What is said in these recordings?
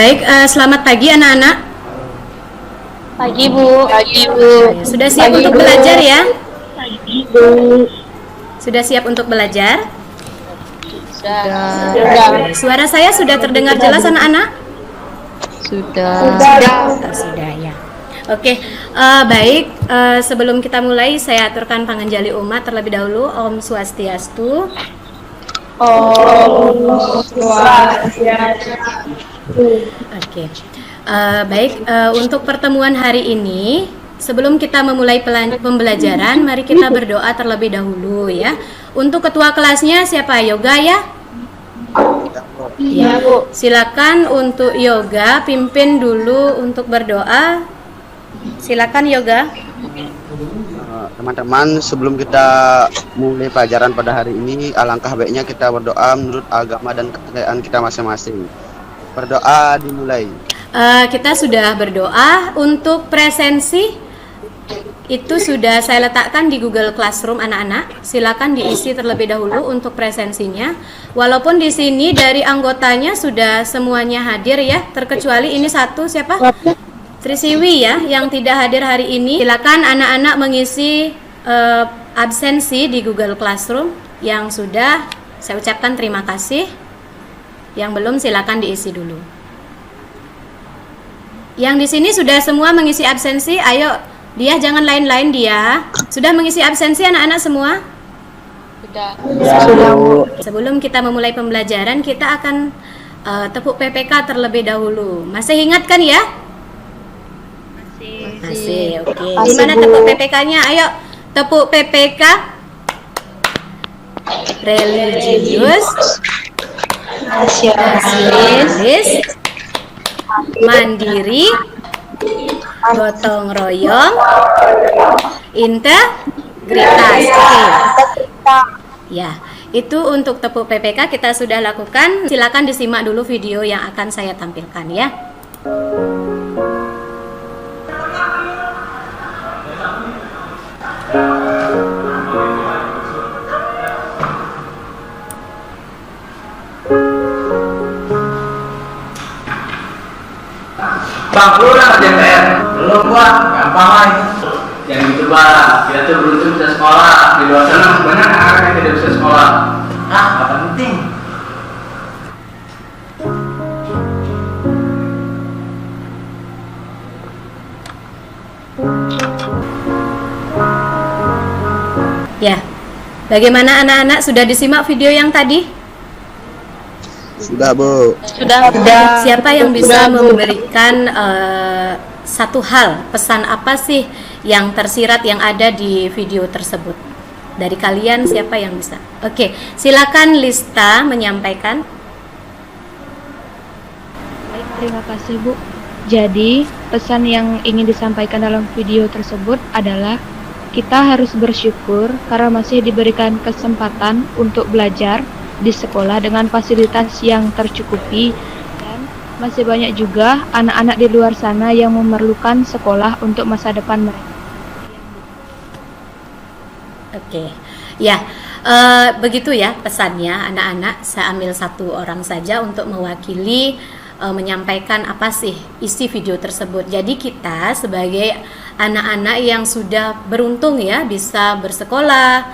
Baik, selamat pagi anak-anak. Pagi Bu. Pagi Bu. Sudah siap untuk belajar ya? Pagi Bu. Sudah siap untuk belajar? Sudah. Suara saya sudah terdengar jelas anak-anak? Sudah. Sudah ya. Oke, baik. Sebelum kita mulai, saya aturkan panganjali umat terlebih dahulu. Om Swastiastu. Om Swastiastu. Oke, baik. Untuk pertemuan hari ini, sebelum kita memulai pembelajaran, mari kita berdoa terlebih dahulu ya. Untuk ketua kelasnya siapa? Yoga ya? Iya Bu. Silakan untuk Yoga pimpin dulu untuk berdoa. Silakan Yoga. Teman-teman, sebelum kita mulai pelajaran pada hari ini, alangkah baiknya kita berdoa menurut agama dan kepercayaan kita masing-masing. Berdoa dimulai. Kita sudah berdoa untuk presensi. Itu sudah saya letakkan di Google Classroom anak-anak. Silakan diisi terlebih dahulu untuk presensinya. Walaupun di sini dari anggotanya sudah semuanya hadir ya, terkecuali ini satu siapa? Trisiwi ya, yang tidak hadir hari ini. Silakan anak-anak mengisi absensi di Google Classroom. Yang sudah, saya ucapkan terima kasih. Yang belum silakan diisi dulu. Yang di sini sudah semua mengisi absensi, ayo. Dia jangan lain-lain dia. Sudah mengisi absensi anak-anak semua? Sudah. Sebelum kita memulai pembelajaran, kita akan tepuk PPK terlebih dahulu. Masih ingat kan ya? Masih. Oke. Di mana tepuk PPK-nya? Ayo, tepuk PPK. Religius, nasionalis, mandiri, gotong royong, integritas. Oke. Ya, itu untuk tepuk PPK kita sudah lakukan. Silakan disimak dulu video yang akan saya tampilkan ya. Bang, lu udah ngerjain PR? Belum gua, gampang lah itu. Jangan gitu bang, kita tuh beruntung bisa sekolah. Di luar sana banyak anak-anak yang tidak bisa sekolah. Ah, gak penting. Ya, bagaimana anak-anak sudah disimak video yang tadi? Sudah Bu. Sudah. Siapa yang bisa memberikan satu hal, pesan apa sih yang tersirat yang ada di video tersebut? Dari kalian siapa yang bisa? Oke, silakan Lista menyampaikan. Baik, terima kasih Bu. Jadi, pesan yang ingin disampaikan dalam video tersebut adalah kita harus bersyukur karena masih diberikan kesempatan untuk belajar di sekolah dengan fasilitas yang tercukupi, dan masih banyak juga anak-anak di luar sana yang memerlukan sekolah untuk masa depan mereka. Oke, ya begitu ya pesannya anak-anak. Saya ambil satu orang saja untuk mewakili menyampaikan apa sih isi video tersebut. Jadi kita sebagai anak-anak yang sudah beruntung ya bisa bersekolah,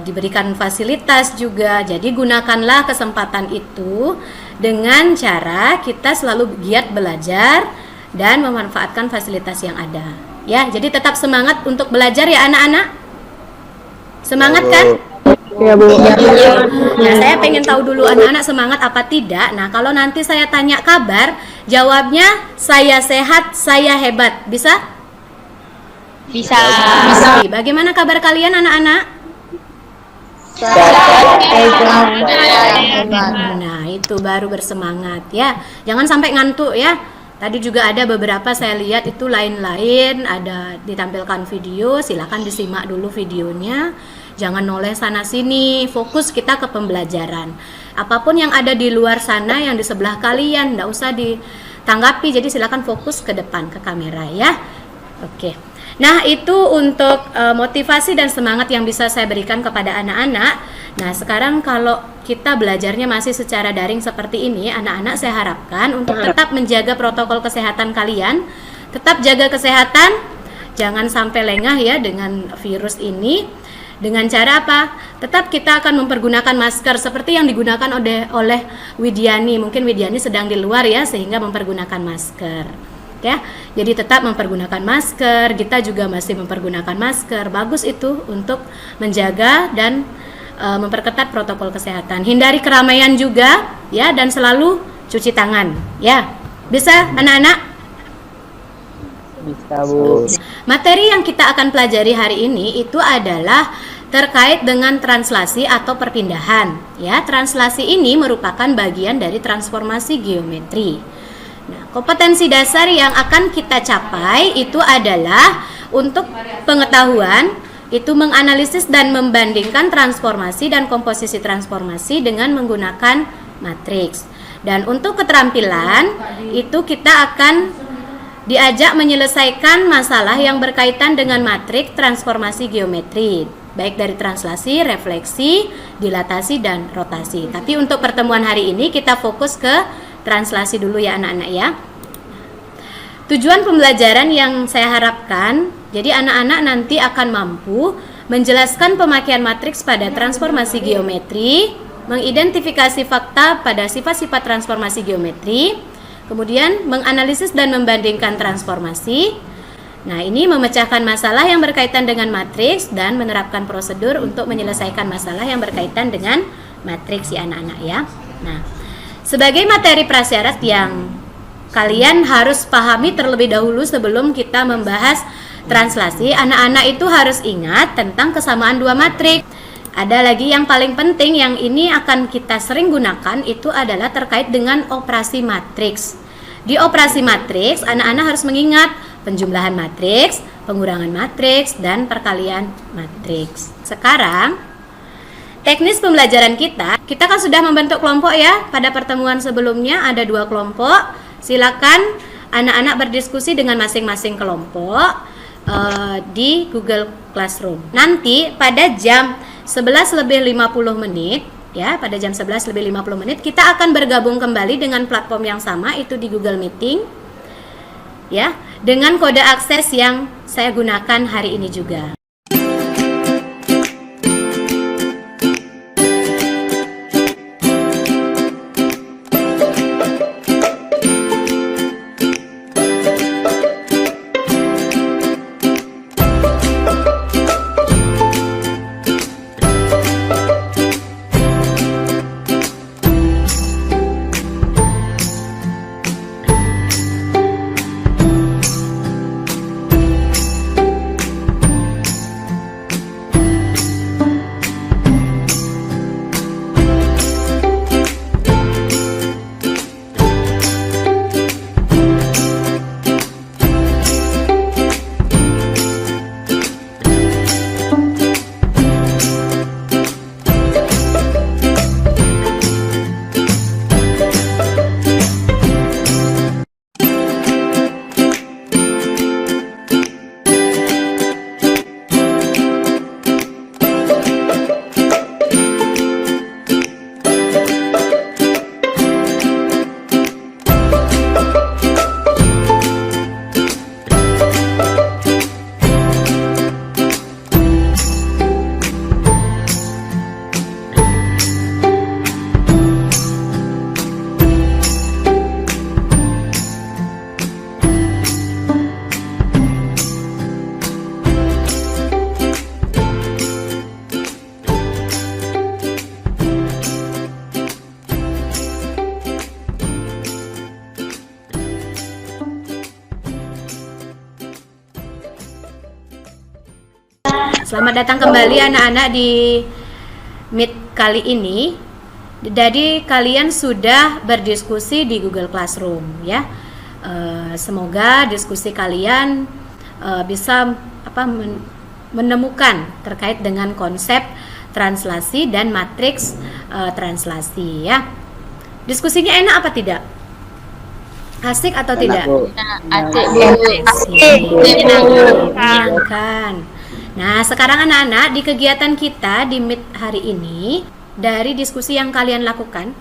diberikan fasilitas juga. Jadi gunakanlah kesempatan itu dengan cara kita selalu giat belajar dan memanfaatkan fasilitas yang ada. Ya, jadi tetap semangat untuk belajar ya anak-anak. Semangat kan? Ya Bu. Nah, saya pengen tahu dulu anak-anak semangat apa tidak. Nah, kalau nanti saya tanya kabar, jawabnya saya sehat, saya hebat. Bisa? Bisa. Bagaimana kabar kalian anak-anak? Nah, itu baru bersemangat ya. Jangan sampai ngantuk ya. Tadi juga ada beberapa saya lihat itu lain-lain, ada ditampilkan video, silakan disimak dulu videonya. Jangan noleh sana sini, fokus kita ke pembelajaran. Apapun yang ada di luar sana yang di sebelah kalian enggak usah ditanggapi. Jadi silakan fokus ke depan ke kamera ya. Oke. Nah, itu untuk motivasi dan semangat yang bisa saya berikan kepada anak-anak. Nah, sekarang kalau kita belajarnya masih secara daring seperti ini, anak-anak saya harapkan untuk tetap menjaga protokol kesehatan kalian, tetap jaga kesehatan, jangan sampai lengah ya dengan virus ini. Dengan cara apa? Tetap kita akan mempergunakan masker seperti yang digunakan oleh Widiani. Mungkin Widiani sedang di luar ya, sehingga mempergunakan masker. Ya, jadi tetap mempergunakan masker. Kita juga masih mempergunakan masker. Bagus itu untuk menjaga dan memperketat protokol kesehatan. Hindari keramaian juga ya, dan selalu cuci tangan. Ya, bisa anak-anak? Bisa, Bu. Materi yang kita akan pelajari hari ini itu adalah terkait dengan translasi atau perpindahan. Ya, translasi ini merupakan bagian dari transformasi geometri. Nah, kompetensi dasar yang akan kita capai itu adalah untuk pengetahuan itu menganalisis dan membandingkan transformasi dan komposisi transformasi dengan menggunakan matriks. Dan untuk keterampilan itu kita akan diajak menyelesaikan masalah yang berkaitan dengan matriks transformasi geometri, baik dari translasi, refleksi, dilatasi, dan rotasi. Tapi untuk pertemuan hari ini kita fokus ke translasi dulu ya anak-anak ya. Tujuan pembelajaran yang saya harapkan, jadi anak-anak nanti akan mampu menjelaskan pemakaian matriks pada transformasi geometri, mengidentifikasi fakta pada sifat-sifat transformasi geometri, kemudian menganalisis dan membandingkan transformasi. Nah, ini memecahkan masalah yang berkaitan dengan matriks dan menerapkan prosedur untuk menyelesaikan masalah yang berkaitan dengan matriks ya anak-anak ya. Nah, sebagai materi prasyarat yang kalian harus pahami terlebih dahulu sebelum kita membahas translasi, anak-anak itu harus ingat tentang kesamaan dua matriks. Ada lagi yang paling penting yang ini akan kita sering gunakan itu adalah terkait dengan operasi matriks. Di operasi matriks, anak-anak harus mengingat penjumlahan matriks, pengurangan matriks, dan perkalian matriks. Sekarang, teknis pembelajaran kita kan sudah membentuk kelompok ya. Pada pertemuan sebelumnya ada 2 kelompok. Silakan anak-anak berdiskusi dengan masing-masing kelompok di Google Classroom. Nanti pada jam 11:50 ya, pada jam 11:50 kita akan bergabung kembali dengan platform yang sama, itu di Google Meeting ya, dengan kode akses yang saya gunakan hari ini juga. Selamat datang kembali anak-anak di Meet kali ini. Jadi kalian sudah berdiskusi di Google Classroom ya. Semoga diskusi kalian bisa menemukan terkait dengan konsep translasi dan matriks translasi ya. Diskusinya enak apa tidak? Asik atau tidak? Asik, Bu. Menyenangkan. Nah, sekarang anak-anak, di kegiatan kita di Meet hari ini, dari diskusi yang kalian lakukan,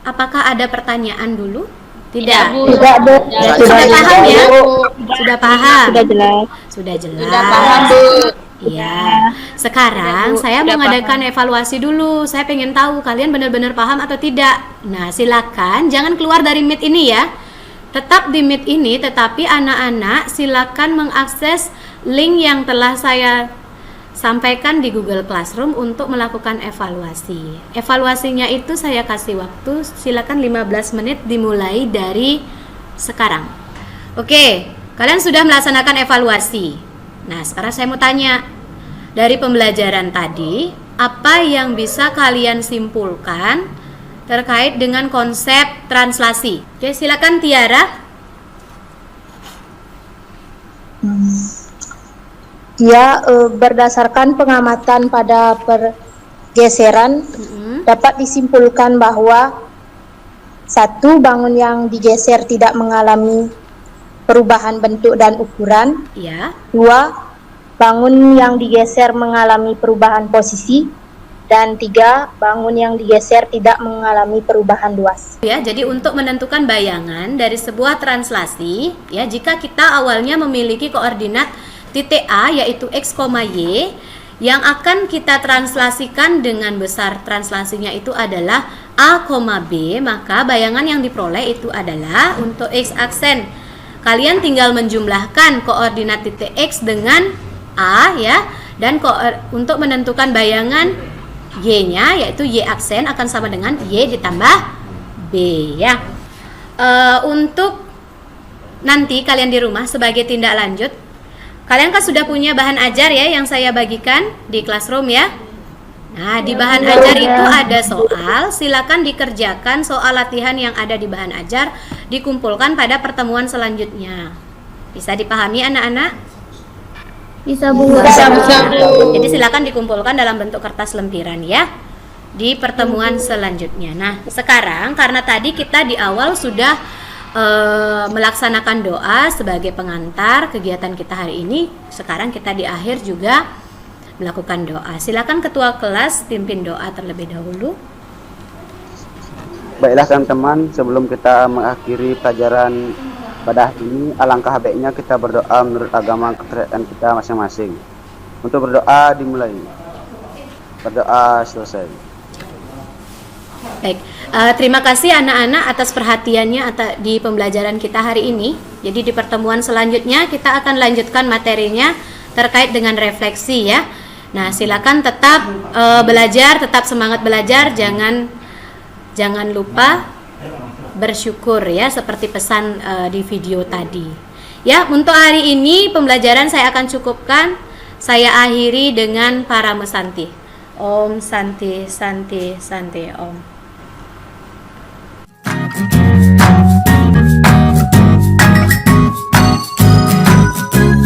apakah ada pertanyaan dulu? Tidak. Bu. Tidak, Bu. Sudah Sudah paham jelas, ya? Bu. Sudah paham? Sudah jelas. Sudah jelas. Sudah paham, Bu. Iya. Sekarang Sudah, Bu. saya Sudah mengadakan evaluasi dulu. Saya pengen tahu kalian benar-benar paham atau tidak. Nah, silakan jangan keluar dari Meet ini ya. Tetap di Meet ini, tetapi anak-anak silakan mengakses link yang telah saya sampaikan di Google Classroom untuk melakukan evaluasi. Evaluasinya itu saya kasih waktu, silakan 15 menit dimulai dari sekarang. Oke, kalian sudah melaksanakan evaluasi. Nah, sekarang saya mau tanya, dari pembelajaran tadi, apa yang bisa kalian simpulkan terkait dengan konsep translasi? Oke, silakan Tiara. Dia berdasarkan pengamatan pada pergeseran dapat disimpulkan bahwa satu, bangun yang digeser tidak mengalami perubahan bentuk dan ukuran. Ya. Dua, bangun yang digeser mengalami perubahan posisi. Dan tiga, bangun yang digeser tidak mengalami perubahan luas. Ya, jadi untuk menentukan bayangan dari sebuah translasi, ya, jika kita awalnya memiliki koordinat titik A yaitu X, Y yang akan kita translasikan dengan besar translasinya itu adalah A, B, maka bayangan yang diperoleh itu adalah untuk X aksen. Kalian tinggal menjumlahkan koordinat titik X dengan A ya, dan untuk menentukan bayangan Y-nya yaitu Y aksen akan sama dengan Y ditambah B ya. Untuk nanti kalian di rumah sebagai tindak lanjut, kalian kan sudah punya bahan ajar ya yang saya bagikan di Classroom ya. Nah, di bahan ajar itu ada soal, silakan dikerjakan soal latihan yang ada di bahan ajar, dikumpulkan pada pertemuan selanjutnya. Bisa dipahami anak-anak? Bisa, Bu. Jadi silakan dikumpulkan dalam bentuk kertas lempiran ya di pertemuan selanjutnya. Nah, sekarang karena tadi kita di awal sudah melaksanakan doa sebagai pengantar kegiatan kita hari ini, sekarang kita di akhir juga melakukan doa. Silakan ketua kelas pimpin doa terlebih dahulu. Baiklah teman-teman, sebelum kita mengakhiri pelajaran pada hari ini, alangkah baiknya kita berdoa menurut agama kepercayaan kita masing-masing. Untuk berdoa dimulai. Berdoa selesai. Baik, terima kasih anak-anak atas perhatiannya di pembelajaran kita hari ini. Jadi di pertemuan selanjutnya kita akan lanjutkan materinya terkait dengan refleksi ya. Nah, silakan tetap belajar, tetap semangat belajar, jangan lupa bersyukur ya seperti pesan di video tadi. Ya, untuk hari ini pembelajaran saya akan cukupkan. Saya akhiri dengan para mesanti. Om Santi Santi Santi Om.